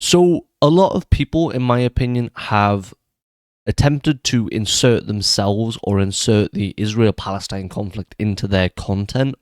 So a lot of people, in my opinion, have attempted to insert themselves or insert the Israel-Palestine conflict into their content.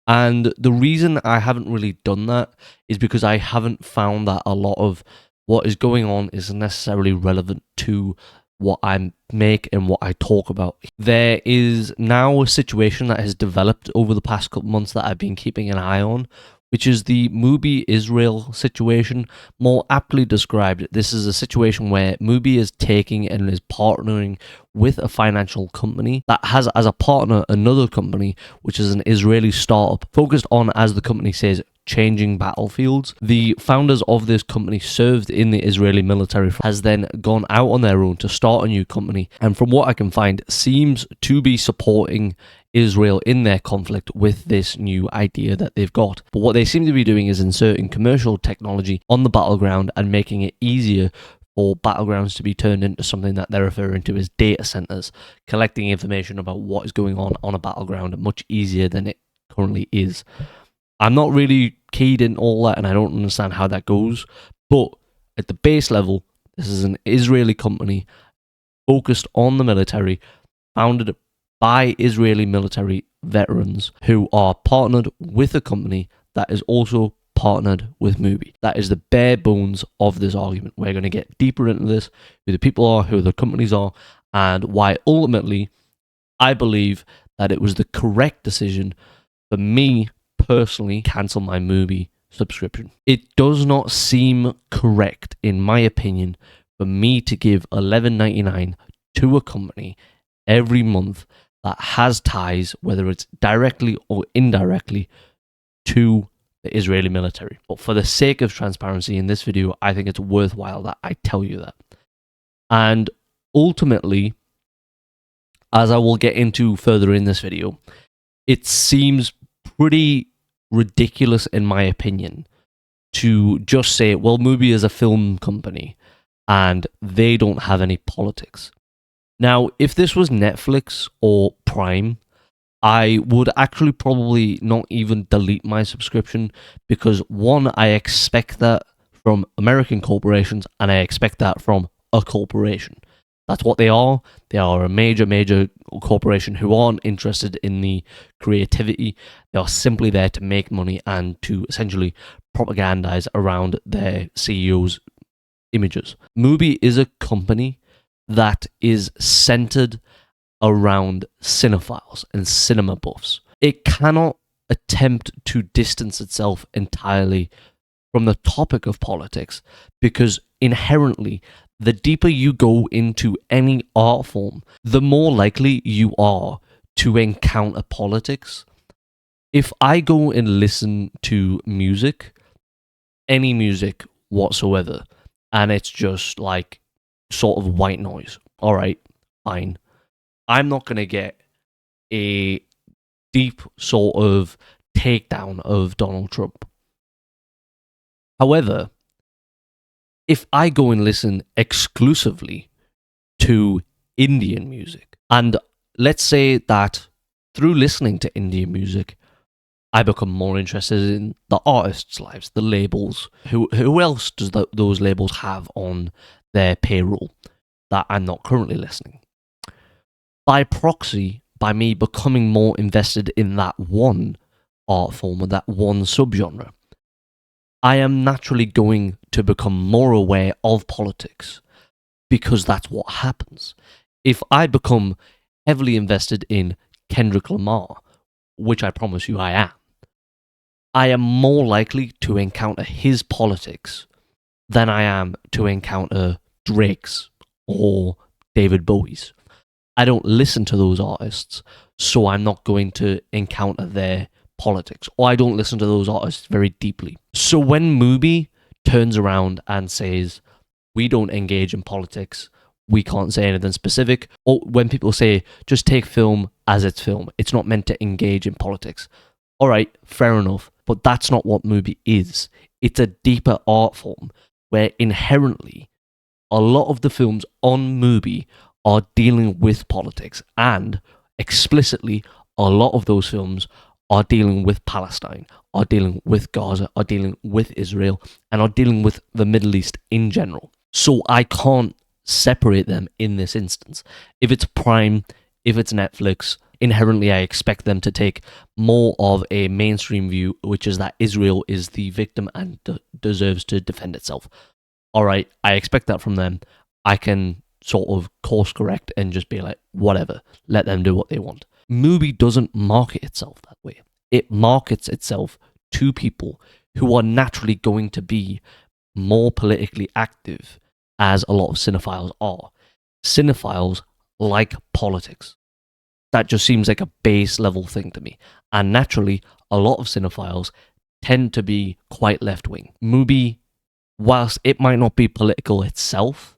And the reason I haven't really done that is because I haven't found that a lot of what is going on is necessarily relevant to what I make and what I talk about. There is now a situation that has developed over the past couple months that I've been keeping an eye on, which is the MUBI Israel situation. More aptly described, this is a situation where MUBI is taking and is partnering with a financial company that has as a partner another company, which is an Israeli startup focused on, as the company says, changing battlefields. The founders of this company served in the Israeli military, has then gone out on their own to start a new company, and from what I can find, seems to be supporting Israel in their conflict with this new idea that they've got. But what they seem to be doing is inserting commercial technology on the battleground and making it easier for battlegrounds to be turned into something that they're referring to as data centers, collecting information about what is going on a battleground much easier than it currently is. I'm not really keyed in all that, and I don't understand how that goes, but at the base level, this is an Israeli company focused on the military, founded by Israeli military veterans who are partnered with a company that is also partnered with MUBI. That is the bare bones of this argument. We're going to get deeper into this, who the people are, who the companies are, and why ultimately I believe that it was the correct decision for me personally cancel my MUBI subscription. It does not seem correct, in my opinion, for me to give $11.99 to a company every month that has ties, whether it's directly or indirectly, to the Israeli military. But for the sake of transparency in this video, I think it's worthwhile that I tell you that. And ultimately, as I will get into further in this video, it seems pretty ridiculous, in my opinion, to just say, well, MUBI is a film company and they don't have any politics. Now, if this was Netflix or Prime, I would actually probably not even delete my subscription, because one, I expect that from American corporations, and I expect that from a corporation. That's what they are. They are a major corporation who aren't interested in the creativity. They are simply there to make money and to essentially propagandize around their CEO's images. MUBI is a company that is centered around cinephiles and cinema buffs. It cannot attempt to distance itself entirely from the topic of politics, because inherently, the deeper you go into any art form, the more likely you are to encounter politics. If I go and listen to music, any music whatsoever, and it's just like sort of white noise, all right, fine. I'm not going to get a deep sort of takedown of Donald Trump. However, if I go and listen exclusively to Indian music, and let's say that through listening to Indian music, I become more interested in the artists' lives, the labels. Who else does those labels have on their payroll that I'm not currently listening? By proxy, by me becoming more invested in that one art form or that one subgenre, I am naturally going to become more aware of politics, because that's what happens. If I become heavily invested in Kendrick Lamar, which I promise you I am more likely to encounter his politics than I am to encounter Drake's or David Bowie's. I don't listen to those artists, so I'm not going to encounter their politics, or I don't listen to those artists very deeply. So when MUBI turns around and says, we don't engage in politics, we can't say anything specific, or when people say, just take film as it's film, it's not meant to engage in politics. All right, fair enough, but that's not what MUBI is. It's a deeper art form where inherently a lot of the films on MUBI are dealing with politics, and explicitly a lot of those films are dealing with Palestine, are dealing with Gaza, are dealing with Israel, and are dealing with the Middle East in general. So I can't separate them in this instance. If it's Prime, if it's Netflix, inherently I expect them to take more of a mainstream view, which is that Israel is the victim and deserves to defend itself. All right, I expect that from them. I can sort of course correct and just be like, whatever, let them do what they want. MUBI doesn't market itself that way. It markets itself to people who are naturally going to be more politically active, as a lot of cinephiles are. Cinephiles like politics. That just seems like a base level thing to me. And naturally, a lot of cinephiles tend to be quite left wing. MUBI, whilst it might not be political itself,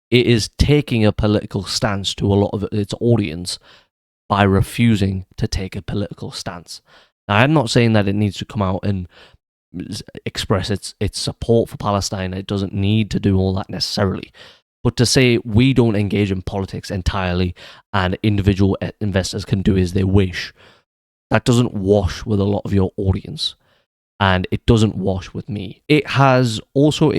it is taking a political stance to a lot of its audience by refusing to take a political stance. Now, I'm not saying that it needs to come out and express its support for Palestine. It doesn't need to do all that necessarily. But to say we don't engage in politics entirely and individual investors can do as they wish, that doesn't wash with a lot of your audience. And it doesn't wash with me. It has also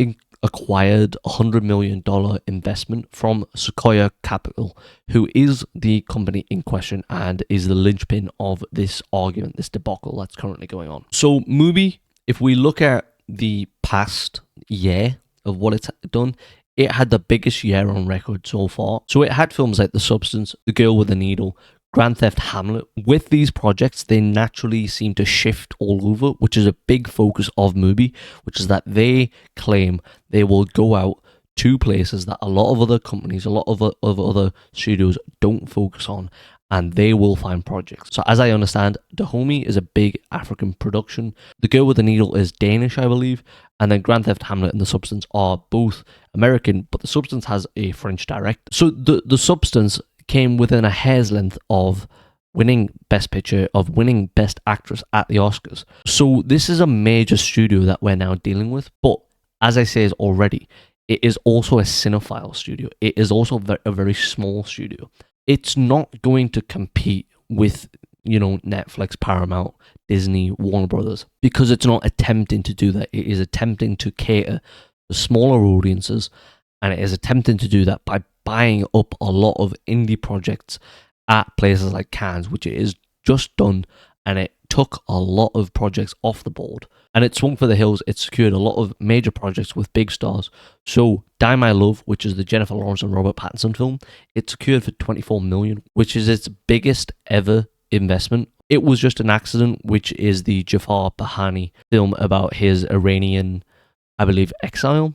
acquired a $100 million investment from Sequoia Capital, who is the company in question and is the linchpin of this argument, this debacle that's currently going on. So MUBI, if we look at the past year of what it's done, it had the biggest year on record so far. So it had films like The Substance, The Girl with the Needle, Grand Theft Hamlet. With these projects, they naturally seem to shift all over, which is a big focus of MUBI, which is that they claim they will go out to places that a lot of other companies, a lot of other studios don't focus on, and they will find projects. So as I understand, Dahomey is a big African production. The Girl with the Needle is Danish, I believe, and then Grand Theft Hamlet and The Substance are both American, but The Substance has a French director. So the Substance came within a hair's length of winning Best Picture, of winning Best Actress at the Oscars. So this is a major studio that we're now dealing with. But as I say already, it is also a cinephile studio. It is also a very small studio. It's not going to compete with, Netflix, Paramount, Disney, Warner Brothers, because it's not attempting to do that. It is attempting to cater to smaller audiences, and it is attempting to do that by buying up a lot of indie projects at places like Cannes, which it is just done, and it took a lot of projects off the board. And it swung for the hills. It secured a lot of major projects with big stars. So Die My Love, which is the Jennifer Lawrence and Robert Pattinson film, it secured for $24 million, which is its biggest ever investment. It Was Just an Accident, which is the Jafar Pahani film about his Iranian, I believe, exile.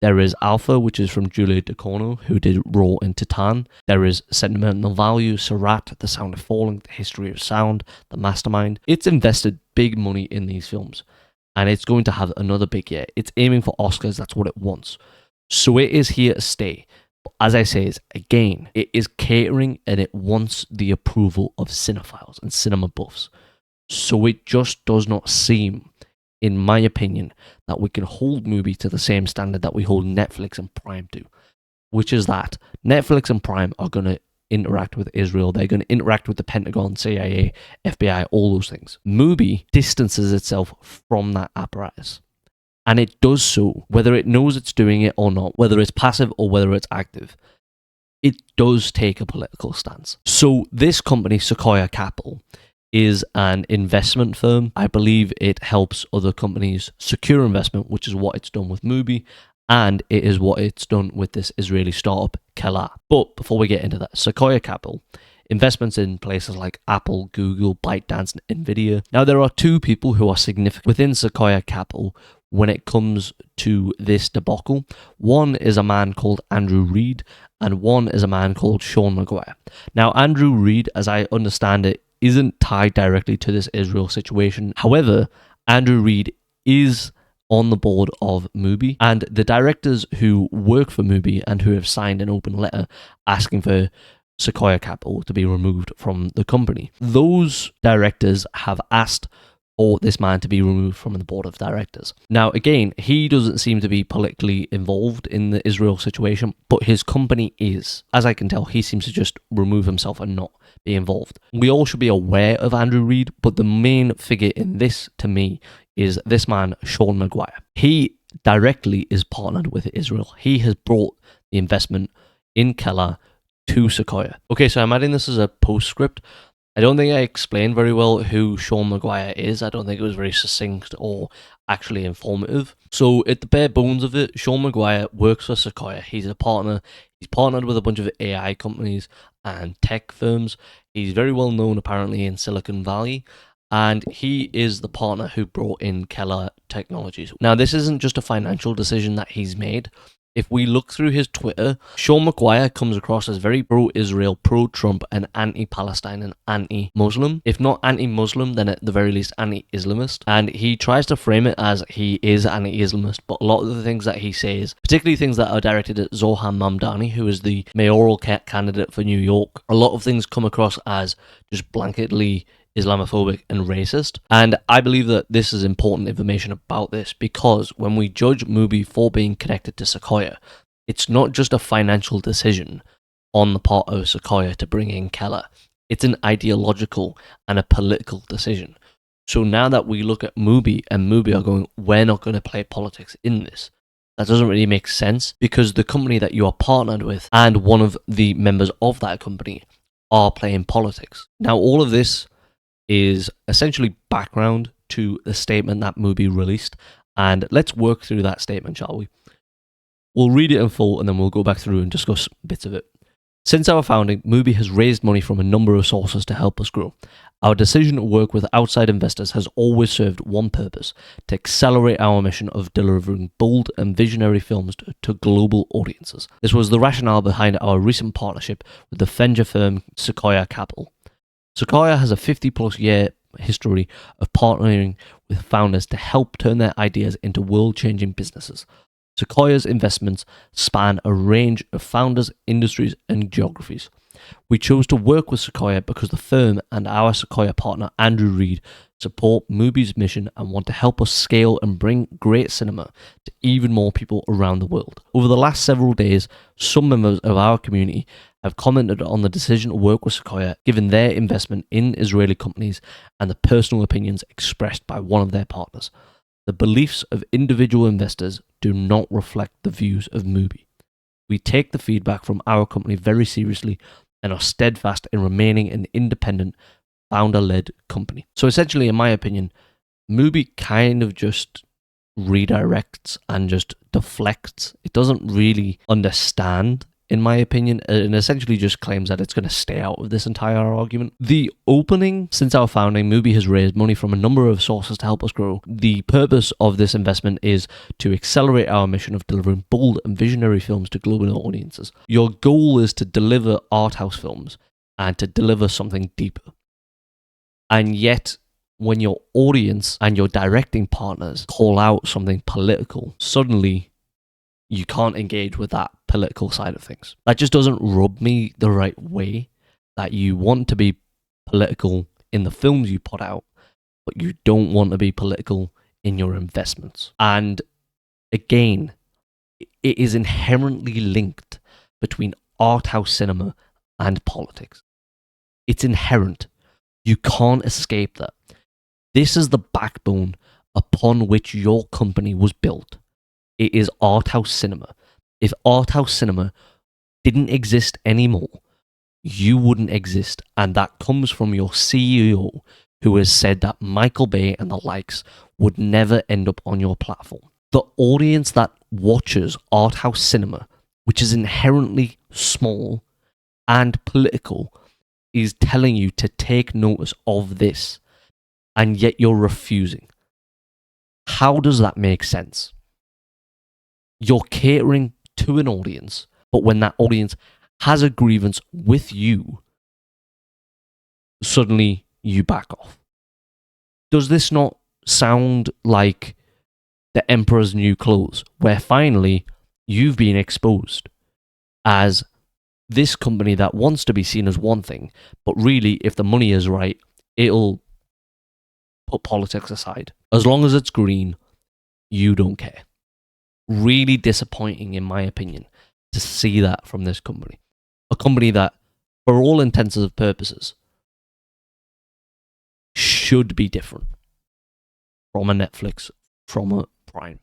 There is Alpha, which is from Julia Ducournau, who did Raw and Titan. There is Sentimental Value, Surat, The Sound of Falling, The History of Sound, The Mastermind. It's invested big money in these films, and it's going to have another big year. It's aiming for Oscars, that's what it wants. So it is here to stay. But as I say, again, it is catering and it wants the approval of cinephiles and cinema buffs. So it just does not seem, in my opinion, that we can hold MUBI to the same standard that we hold Netflix and Prime to, which is that Netflix and Prime are going to interact with Israel. They're going to interact with the Pentagon, CIA, FBI, all those things. MUBI distances itself from that apparatus. And it does so, whether it knows it's doing it or not, whether it's passive or whether it's active. It does take a political stance. So this company, Sequoia Capital, is an investment firm. I believe it helps other companies secure investment, which is what it's done with MUBI, and it is what it's done with this Israeli startup, Kela. But before we get into that, Sequoia Capital, investments in places like Apple, Google, ByteDance, and Nvidia. Now, there are two people who are significant within Sequoia Capital when it comes to this debacle. One is a man called Andrew Reid, and one is a man called Sean Maguire. Now, Andrew Reid, as I understand it, isn't tied directly to this Israel situation. However, Andrew Reid is on the board of MUBI, and the directors who work for MUBI and who have signed an open letter asking for Sequoia Capital to be removed from the company, those directors have asked for this man to be removed from the board of directors. Now, again, he doesn't seem to be politically involved in the Israel situation, but his company is. As I can tell, he seems to just remove himself and not be involved. We all should be aware of Andrew Reid, but the main figure in this, to me, is this man, Sean Maguire. He directly is partnered with Israel. He has brought the investment in Keller to Sequoia. Okay, so I'm adding this as a postscript. I don't think I explained very well who Sean Maguire is. I don't think it was very succinct or actually informative. So at the bare bones of it, Sean Maguire works for Sequoia. He's a partner. He's partnered with a bunch of AI companies and tech firms. He's very well known apparently in Silicon Valley. And he is the partner who brought in Keller Technologies. Now, this isn't just a financial decision that he's made. If we look through his Twitter, Sean Maguire comes across as very pro-Israel, pro-Trump, and anti-Palestine and anti-Muslim. If not anti-Muslim, then at the very least anti-Islamist. And he tries to frame it as he is anti-Islamist, but a lot of the things that he says, particularly things that are directed at Zohar Mamdani, who is the mayoral candidate for New York, a lot of things come across as just blanketly Islamophobic and racist. And I believe that this is important information about this, because when we judge MUBI for being connected to Sequoia, it's not just a financial decision on the part of Sequoia to bring in Keller. It's an ideological and a political decision. So now that we look at MUBI and MUBI are going, we're not going to play politics in this, that doesn't really make sense, because the company that you are partnered with and one of the members of that company are playing politics. Now, all of this is essentially background to the statement that MUBI released, and let's work through that statement, shall we? We'll read it in full and then we'll go back through and discuss bits of it. Since our founding, MUBI has raised money from a number of sources to help us grow. Our decision to work with outside investors has always served one purpose: to accelerate our mission of delivering bold and visionary films to global audiences. This was the rationale behind our recent partnership with the venture firm Sequoia Capital. Sequoia has a 50-plus year history of partnering with founders to help turn their ideas into world-changing businesses. Sequoia's investments span a range of founders, industries, and geographies. We chose to work with Sequoia because the firm and our Sequoia partner, Andrew Reid, support MUBI's mission and want to help us scale and bring great cinema to even more people around the world. Over the last several days, some members of our community have commented on the decision to work with Sequoia, given their investment in Israeli companies and the personal opinions expressed by one of their partners. The beliefs of individual investors do not reflect the views of MUBI. We take the feedback from our company very seriously and are steadfast in remaining an independent, founder-led company. So essentially, in my opinion, MUBI kind of just redirects and just deflects. It doesn't really understand, in my opinion, and essentially just claims that it's going to stay out of this entire argument. The opening, since our founding, MUBI has raised money from a number of sources to help us grow. The purpose of this investment is to accelerate our mission of delivering bold and visionary films to global audiences. Your goal is to deliver arthouse films and to deliver something deeper. And yet, when your audience and your directing partners call out something political, suddenly you can't engage with that political side of things. That just doesn't rub me the right way, that you want to be political in the films you put out, but you don't want to be political in your investments. And again, it is inherently linked between art house cinema and politics. It's inherent. You can't escape that. This is the backbone upon which your company was built. It is art house cinema. If art house cinema didn't exist anymore, you wouldn't exist. And that comes from your CEO, who has said that Michael Bay and the likes would never end up on your platform. The audience that watches art house cinema, which is inherently small and political, is telling you to take notice of this, and yet you're refusing. How does that make sense? You're catering to an audience, but when that audience has a grievance with you, suddenly you back off. Does this not sound like the Emperor's New Clothes, where finally you've been exposed as this company that wants to be seen as one thing, but really, if the money is right, it'll put politics aside. As long as it's green, you don't care. Really disappointing, in my opinion, to see that from this company. A company that for all intents and purposes, should be different from a Netflix, from a Prime.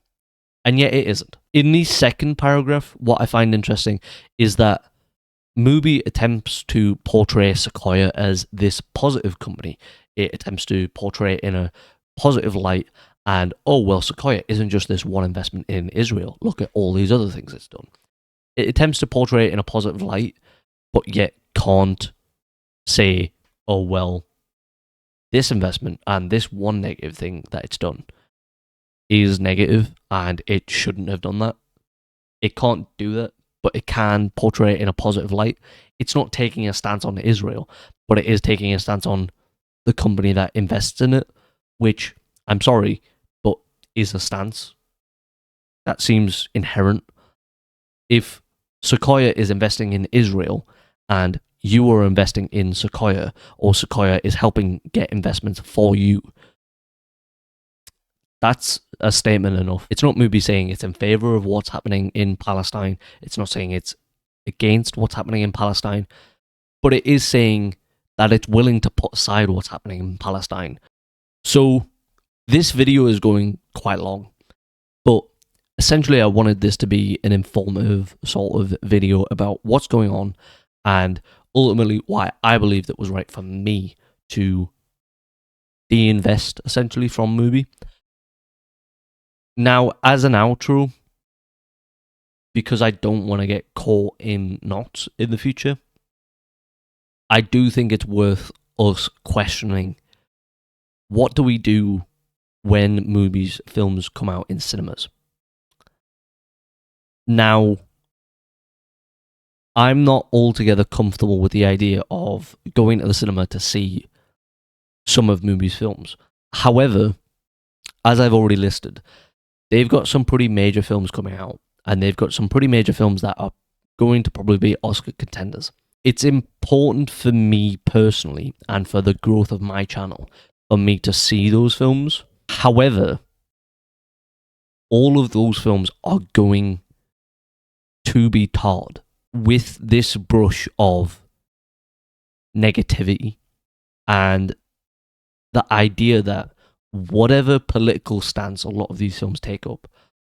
And yet it isn't. In the second paragraph, what I find interesting is that MUBI attempts to portray Sequoia as this positive company. It attempts to portray it in a positive light, and oh well, Sequoia isn't just this one investment in Israel. Look at all these other things it's done. It attempts to portray it in a positive light, but yet can't say, oh well, this investment and this one negative thing that it's done is negative and it shouldn't have done that. It can't do that, but it can portray it in a positive light. It's not taking a stance on Israel, but it is taking a stance on the company that invests in it, which, I'm sorry, but is a stance. That seems inherent. If Sequoia is investing in Israel and you are investing in Sequoia, or Sequoia is helping get investments for you, that's a statement enough. It's not MUBI saying it's in favor of what's happening in Palestine. It's not saying it's against what's happening in Palestine. But it is saying that it's willing to put aside what's happening in Palestine. So this video is going quite long. But essentially I wanted this to be an informative sort of video about what's going on and ultimately why I believed it was right for me to de-invest essentially from MUBI. Now, as an outro, because I don't want to get caught in knots in the future, I do think it's worth us questioning what do we do when MUBI's films come out in cinemas. Now, I'm not altogether comfortable with the idea of going to the cinema to see some of MUBI's films. However, as I've already listed, they've got some pretty major films coming out, and they've got some pretty major films that are going to probably be Oscar contenders. It's important for me personally, and for the growth of my channel, for me to see those films. However, all of those films are going to be tarred with this brush of negativity and the idea that whatever political stance a lot of these films take up,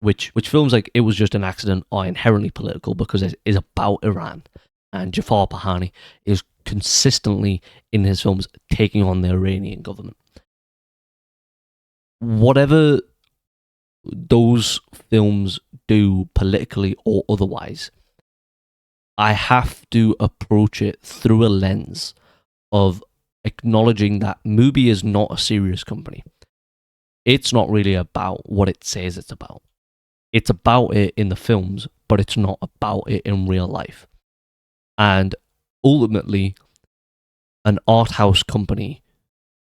which films like It Was Just an Accident are inherently political because it is about Iran, and Jafar Pahani is consistently in his films taking on the Iranian government. Whatever those films do politically or otherwise, I have to approach it through a lens of acknowledging that MUBI is not a serious company. It's not really about what it says it's about. It's about it in the films, but it's not about it in real life. And ultimately, an art house company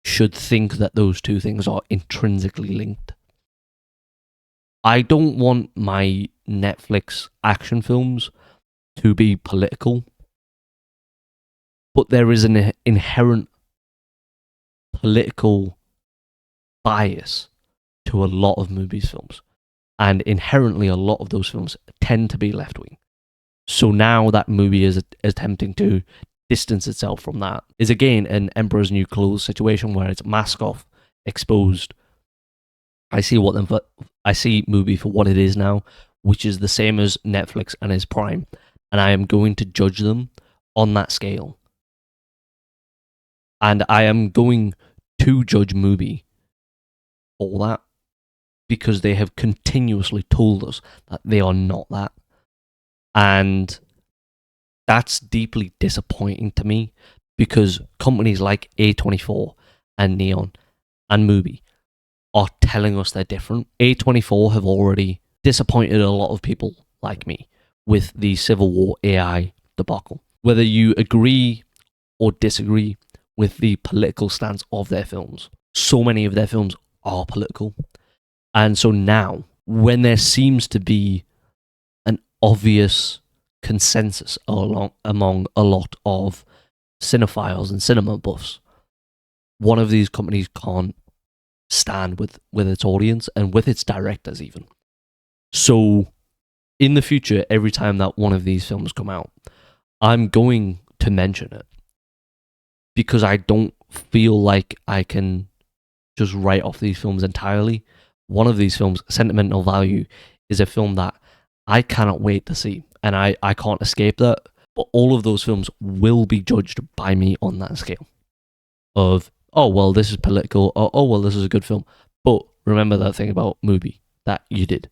should think that those two things are intrinsically linked. I don't want my Netflix action films to be political, but there is an inherent political bias to a lot of MUBI's films, and inherently a lot of those films tend to be left-wing. So now that MUBI is attempting to distance itself from that is again an Emperor's New Clothes situation where it's mask off, exposed. I see MUBI for what it is now, which is the same as Netflix and as Prime, and I am going to judge them on that scale. And I am going to judge MUBI for that, because they have continuously told us that they are not that. And that's deeply disappointing to me, because companies like A24 and Neon and MUBI are telling us they're different. A24 have already disappointed a lot of people like me with the Civil War AI debacle. Whether you agree or disagree with the political stance of their films, so many of their films are political. And so now, when there seems to be an obvious consensus among a lot of cinephiles and cinema buffs, one of these companies can't stand with its audience and with its directors even. So in the future, every time that one of these films come out, I'm going to mention it, because I don't feel like I can just write off these films entirely. One of these films, Sentimental Value, is a film that I cannot wait to see, and I can't escape that. But all of those films will be judged by me on that scale of, oh, well, this is political, or oh, well, this is a good film. But remember that thing about MUBI that you did.